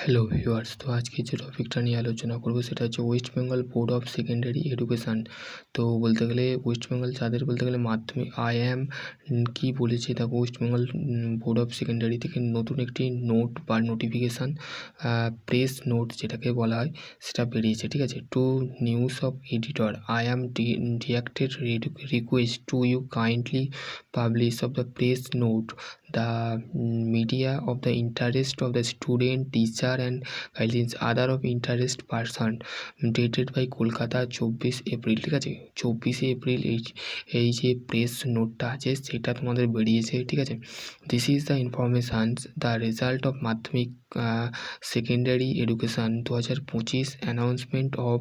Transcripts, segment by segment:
Hello viewers, তো আজকে যে টপিকটা নিয়ে আলোচনা করব সেটা হচ্ছে West Bengal board of secondary education. তো বলতে গেলে ওয়েস্ট বেঙ্গল যাদের বলতে গেলে মাধ্যমিক কি বলেছে, দেখো West Bengal board of secondary থেকে নতুন একটি নোট বা নোটিফিকেশান, প্রেস নোট যেটাকে বলা হয়, সেটা বেরিয়েছে। ঠিক আছে, to news of editor, I am directed request to you kindly publish of the press note the media of the interest of the student, teacher and guardians other of interest person dated by Kolkata 24 April. ঠিক আছে, 24 April এই যে press নোটটা আছে সেটা তোমাদের বেরিয়েছে। ঠিক আছে, this is the informations the result of Madhyamik secondary education 2025 announcement of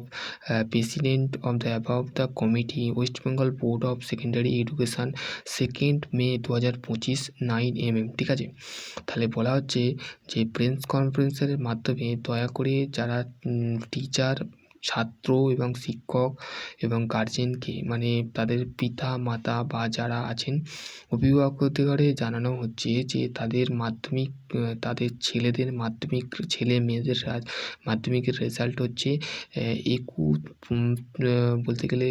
president of the above the committee West Bengal board of secondary education 2 May 2025 9 mm। ঠিক আছে, তাহলে বলা হচ্ছে যে প্রেস কনফারেন্সের মাধ্যমে দয়া করে যারা টিচার, ছাত্র এবং শিক্ষক এবং গার্জেনকে, মানে তাদের পিতা মাতা বা যারা আছেন অভিভাবকদের জানানো হচ্ছে যে তাদের মাধ্যমিক, তাদের ছেলেদের মাধ্যমিক, ছেলে মেয়েদের মাধ্যমিকের রেজাল্ট হচ্ছে বলতে গেলে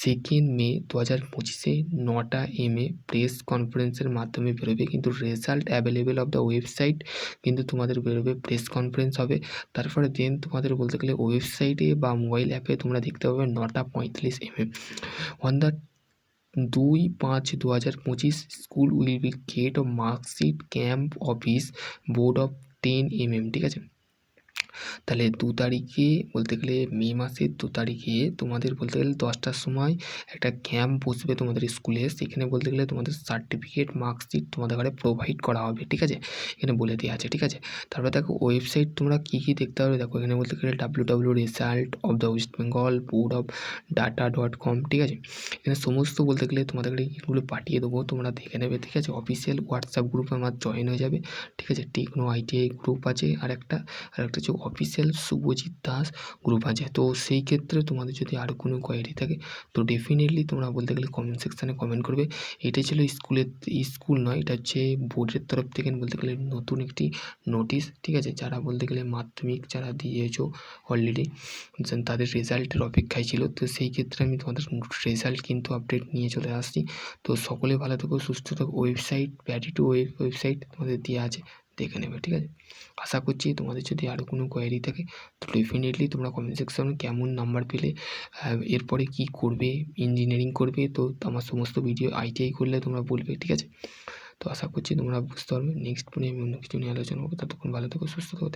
2 মে 2025 9টা AM প্রেস কনফারেন্সের মাধ্যমে বেরোবে। কিন্তু result available of the website কিন্তু তোমাদের বেরোবে, প্রেস কনফারেন্স হবে, তারপরে দেন তোমাদের বলতে গেলে ওয়েবসাইটে বা মোবাইল অ্যাপে তোমরা দেখতে পাবে 9:35 AM on the 2/5/2025 school will be gate of marksheet camp office board of 10 mm। ঠিক আছে, তাহলে 2 তারিখে বলতে গেলে মে মাসের 2 তারিখে তোমাদের বলতে গেলে 10টার সময় একটা ক্যাম্প বসবে তোমাদের স্কুলে। সেখানে বলতে গেলে তোমাদের সার্টিফিকেট, মার্কশিট তোমাদের ঘরে প্রোভাইড করা হবে। ঠিক আছে, এখানে বলে দেওয়া আছে। ঠিক আছে, তারপরে দেখো ওয়েবসাইট তোমরা কী কী দেখতে পাবে, দেখো এখানে বলতে গেলে www result of the West Bengal board of ডাটা.com। ঠিক আছে, এখানে সমস্ত বলতে গেলে তোমাদের এগুলো পাঠিয়ে দেবো, তোমরা দেখে নেবে। ঠিক আছে, অফিসিয়াল হোয়াটসঅ্যাপ গ্রুপে আমার জয়েন হয়ে যাবে। ঠিক আছে, টেকনো ITI গ্রুপ আছে, আর একটা হচ্ছে অফিসিয়াল শুভজিৎ দাস গ্রুপ আছে। তো সেই ক্ষেত্রে তোমাদের যদি আরও কোনো কোয়ারি থাকে তো ডেফিনেটলি তোমরা বলতে গেলে কমেন্ট সেকশানে কমেন্ট করবে। এটাই ছিল স্কুল নয়, এটা হচ্ছে বোর্ডের তরফ থেকে বলতে গেলে নতুন একটি নোটিশ। ঠিক আছে, যারা বলতে গেলে মাধ্যমিক যারা দিয়েছো অলরেডি তাদের রেজাল্টের অপেক্ষায় ছিল, তো সেই ক্ষেত্রে আমি তোমাদের রেজাল্ট কিন্তু আপডেট নিয়ে চলে আসছি। তো সকলে ভালো থেকো, সুস্থ থেকো। ওয়েবসাইট ওয়েবসাইট তোমাদের দেওয়া আছে, দেখে নেবে। ঠিক আছে, আশা করছি তোমাদের যদি আরও কোনো কোয়ারি থাকে তো ডেফিনেটলি তোমরা কমেন্ট সেকশনে কেমন নাম্বার পেলে, এরপরে কি করবে, ইঞ্জিনিয়ারিং করবে, তো আমার সমস্ত ভিডিও ITI করলে তোমরা বলবে। ঠিক আছে, তো আশা করছি তোমরা বুঝতে পারবে। নেক্সট আমি অন্য কিছু নিয়ে আলোচনা করবো। ততক্ষণ ভালো থেকো, সুস্থ থেকো।